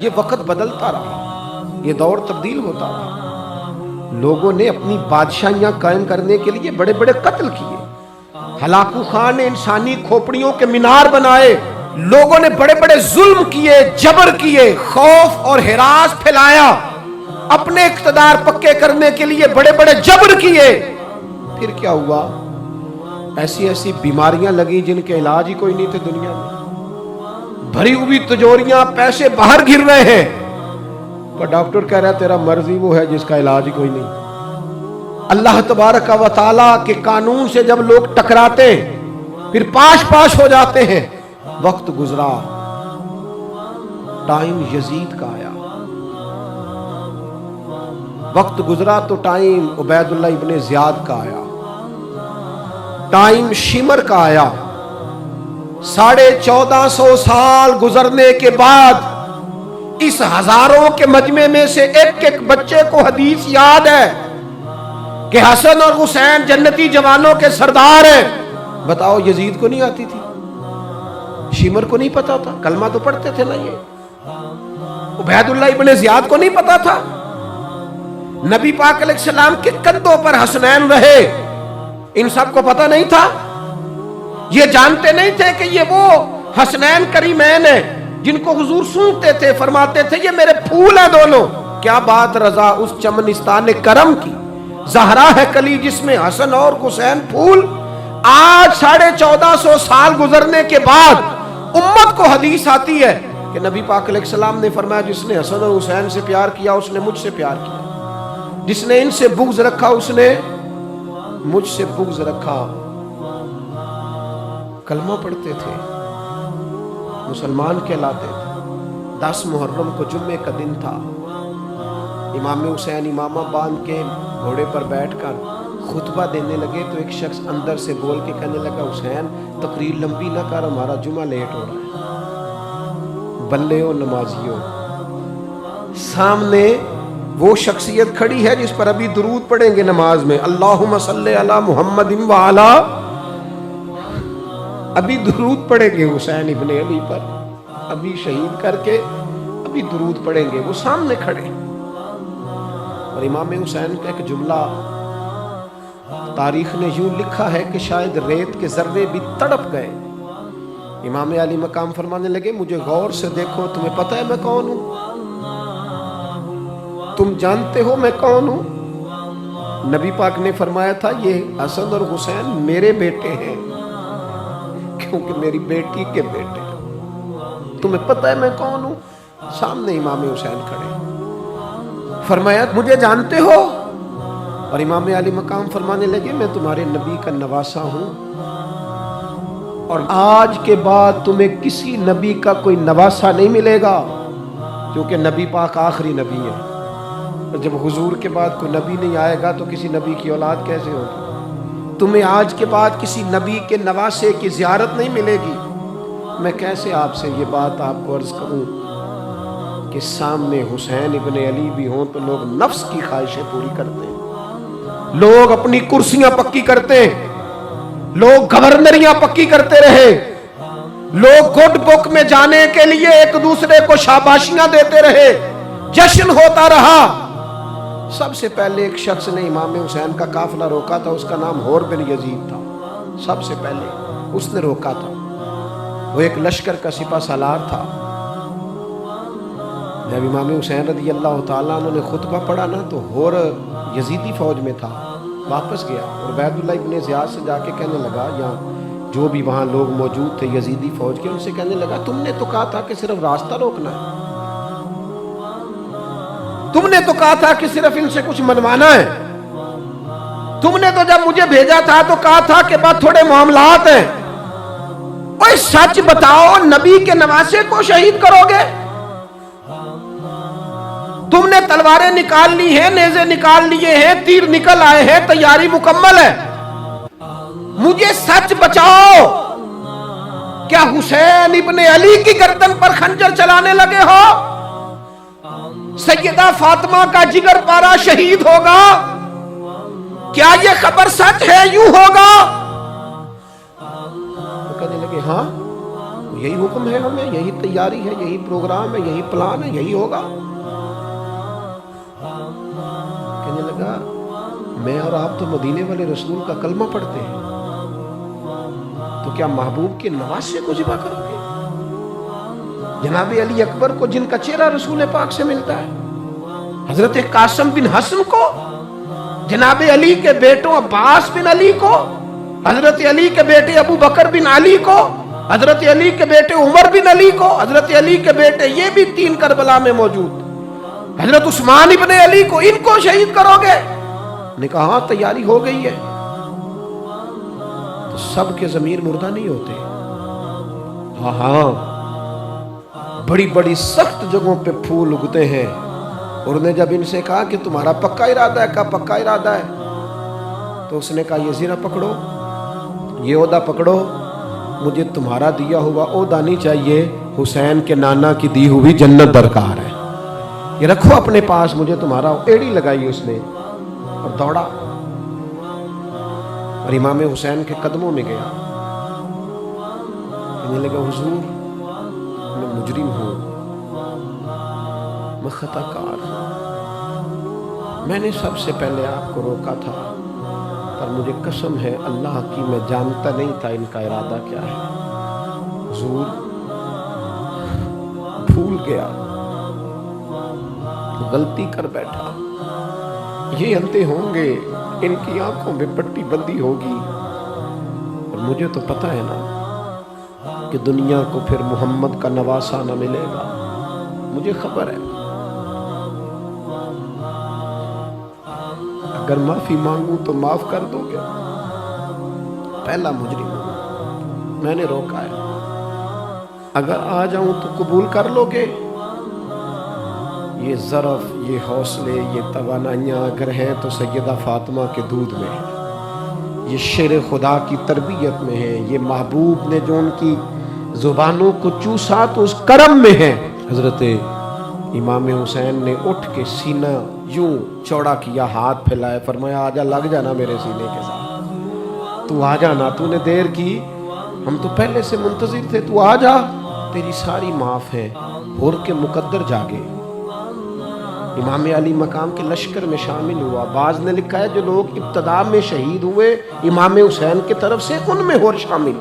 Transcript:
یہ وقت بدلتا رہا، یہ دور تبدیل ہوتا رہا، لوگوں نے اپنی بادشاہیاں قائم کرنے کے لیے بڑے بڑے قتل کیے، ہلاکو خان نے انسانی کھوپڑیوں کے مینار بنائے، لوگوں نے بڑے بڑے ظلم کیے، جبر کیے، خوف اور ہراس پھیلایا، اپنے اقتدار پکے کرنے کے لیے بڑے بڑے جبر کیے۔ پھر کیا ہوا؟ ایسی ایسی بیماریاں لگی جن کے علاج ہی کوئی نہیں تھے دنیا میں، بھری ہوئی تجوریاں، پیسے باہر گر رہے ہیں، پر ڈاکٹر کہہ رہا ہے تیرا مرضی وہ ہے جس کا علاج ہی کوئی نہیں۔ اللہ تبارک و تعالیٰ کے قانون سے جب لوگ ٹکراتے پھر پاش ہو جاتے ہیں۔ وقت گزرا، ٹائم یزید کا آیا، وقت گزرا تو ٹائم عبید اللہ ابن زیاد کا آیا، ٹائم شمر کا آیا۔ 1450 سال گزرنے کے بعد اس ہزاروں کے مجمع میں سے ایک ایک بچے کو حدیث یاد ہے کہ حسن اور حسین جنتی جوانوں کے سردار ہیں۔ بتاؤ یزید کو نہیں آتی تھی؟ شمر کو نہیں پتا تھا؟ کلمہ تو پڑھتے تھے نا یہ؟ عبید اللہ ابن زیاد کو نہیں پتا تھا؟ نبی پاک علیہ السلام کے کندھوں پر حسنین رہے، ان سب کو پتا نہیں تھا؟ یہ جانتے نہیں تھے کہ یہ وہ حسنین کریمین ہیں جن کو حضور سنتے تھے، فرماتے تھے یہ میرے پھول ہیں دونوں؟ کیا بات رضا اس چمنستان کرم کی، زہرا ہے کلی جس میں حسن اور حسین پھول۔ آج 1450 سال گزرنے کے بعد امت کو حدیث آتی ہے کہ نبی پاک علیہ السلام نے فرمایا جس نے حسن اور حسین سے پیار کیا اس نے مجھ سے پیار کیا، جس نے ان سے بغض رکھا اس نے مجھ سے بغض رکھا۔ کلمہ پڑھتے تھے، مسلمان کہلاتے تھے۔ 10 محرم کو جمعے کا دن تھا، امام حسین امامہ باندھ کے گھوڑے پر بیٹھ کر خطبہ دینے لگے تو ایک شخص اندر سے بول کے کہنے لگا حسین تقریر لمبی نہ کر، ہمارا جمعہ لیٹ ہو رہا ہے۔ بلے نمازیوں، سامنے وہ شخصیت کھڑی ہے جس پر ابھی درود پڑھیں گے نماز میں، اللہم صلی علی محمد وعلی، ابھی درود پڑھیں گے حسین ابن علی پر، ابھی شہید کر کے ابھی درود پڑھیں گے، وہ سامنے کھڑے۔ اور امام حسین کا ایک جملہ تاریخ نے یوں لکھا ہے کہ شاید ریت کے ذرے بھی تڑپ گئے۔ امام علی مقام فرمانے لگے مجھے غور سے دیکھو، تمہیں پتہ ہے میں کون ہوں؟ تم جانتے ہو میں کون ہوں؟ نبی پاک نے فرمایا تھا یہ حسن اور حسین میرے بیٹے ہیں کیونکہ میری بیٹی کے بیٹے ہیں۔ تمہیں پتہ ہے میں کون ہوں؟ سامنے امام حسین کھڑے، فرمایا مجھے جانتے ہو؟ اور امام علی مقام فرمانے لگے میں تمہارے نبی کا نواسا ہوں، اور آج کے بعد تمہیں کسی نبی کا کوئی نواسا نہیں ملے گا، کیونکہ نبی پاک آخری نبی ہے، اور جب حضور کے بعد کوئی نبی نہیں آئے گا تو کسی نبی کی اولاد کیسے ہوگی؟ تمہیں آج کے بعد کسی نبی کے نواسے کی زیارت نہیں ملے گی۔ میں کیسے آپ سے یہ بات آپ کو عرض کروں کہ سامنے حسین ابن علی بھی ہوں تو لوگ نفس کی خواہشیں پوری کرتے ہیں، لوگ اپنی کرسیاں پکی کرتے ہیں، لوگ گورنریاں پکی کرتے رہے، لوگ گڈ بک میں جانے کے لیے ایک دوسرے کو شاباشیاں دیتے رہے، جشن ہوتا رہا۔ سب سے پہلے ایک شخص نے امام حسین کا قافلہ روکا تھا، اس کا نام حور بن یزید تھا، سب سے پہلے اس نے روکا تھا، وہ ایک لشکر کا سپہ سالار تھا۔ جب امام حسین رضی اللہ تعالیٰ عنہ نے خطبہ پڑھا نا تو حور یزیدی فوج میں تھا، واپس گیا اور عبید اللہ ابن زیاد سے جا کے کہنے لگا، یا جو بھی وہاں لوگ موجود تھے یزیدی فوج کے، ان سے کہنے لگا تم نے تو کہا تھا کہ صرف راستہ روکنا ہے، تم نے تو کہا تھا کہ صرف ان سے کچھ منوانا ہے، تم نے تو جب مجھے بھیجا تھا تو کہا تھا کہ بات تھوڑے معاملات ہیں، اوہ سچ بتاؤ نبی کے نواسے کو شہید کرو گے؟ تم نے تلواریں نکال لی ہیں، نیزے نکال لیے ہیں، تیر نکل آئے ہیں، تیاری مکمل ہے، مجھے سچ بچاؤ، کیا حسین ابن علی کی گردن پر خنجر چلانے لگے ہو؟ سیدہ فاطمہ کا جگر پارا شہید ہوگا، کیا یہ خبر سچ ہے؟ یوں ہوگا؟ کہنے لگے ہاں یہی حکم ہے ہمیں، یہی تیاری ہے، یہی پروگرام ہے، یہی پلان ہے، یہی ہوگا. کہنے لگا میں اور آپ تو مدینے والے رسول کا کلمہ پڑھتے ہیں، تو کیا محبوب کے نواسے کو ذبح کرو گے؟ جناب علی اکبر کو، جن کا چہرہ رسول پاک سے ملتا ہے، حضرت قاسم بن حسن کو، جناب علی کے بیٹوں عباس بن علی کو، حضرت علی کے بیٹے ابو بکر بن علی کو، حضرت علی کے بیٹے عمر بن علی کو، حضرت علی کے بیٹے یہ بھی 3 کربلا میں موجود، حضرت عثمان ابن علی کو، ان کو شہید کرو گے؟ نے کہا ہاں تیاری ہو گئی ہے. تو سب کے ضمیر مردہ نہیں ہوتے. ہاں ہاں بڑی بڑی سخت جگہوں پہ پھول اگتے ہیں. اور نے جب ان سے کہا کہ تمہارا پکا ارادہ ہے، کہا پکا ارادہ ہے. تو اس نے کہا یہ زیرہ پکڑو، یہ عہدہ پکڑو، مجھے تمہارا دیا ہوا عہدہ نہیں چاہیے، حسین کے نانا کی دی ہوئی جنت درکار ہے، یہ رکھو اپنے پاس. مجھے تمہارا، ایڑی لگائی اس نے اور دوڑا اور امام حسین کے قدموں میں گیا. کہنے لگا حضور میں مجرم ہوں، میں خطا کار ہوں، میں نے سب سے پہلے آپ کو روکا تھا، پر مجھے قسم ہے اللہ کی میں جانتا نہیں تھا ان کا ارادہ کیا ہے. حضور بھول گیا، غلطی کر بیٹھا، یہ اندھے ہوں گے، ان کی آنکھوں میں پٹی بندی ہوگی، اور مجھے تو پتہ ہے نا کہ دنیا کو پھر محمد کا نواسہ نہ ملے گا، مجھے خبر ہے. اگر معافی مانگوں تو معاف کر دو گے؟ پہلا مجرم ہوں، میں نے روکا ہے، اگر آ جاؤں تو قبول کر لو گے؟ یہ ظرف، یہ حوصلے، یہ توانائیاں اگر ہیں تو سیدہ فاطمہ کے دودھ میں ہے، یہ شیر خدا کی تربیت میں ہے، یہ محبوب نے جو ان کی زبانوں کو چوسا تو اس کرم میں ہے. حضرت امام حسین نے اٹھ کے سینہ یوں چوڑا کیا، ہاتھ پھیلائے، فرمایا آجا، لگ جانا میرے سینے کے ساتھ، تو آ جانا، تو نے دیر کی، ہم تو پہلے سے منتظر تھے، تو آ جا، تیری ساری معاف ہے. ہور کے مقدر جاگے، امام علی مقام کے لشکر میں شامل ہوا. بعض نے لکھا ہے جو لوگ ابتدا میں شہید ہوئے امام حسین کی طرف سے، ان میں ہور شامل.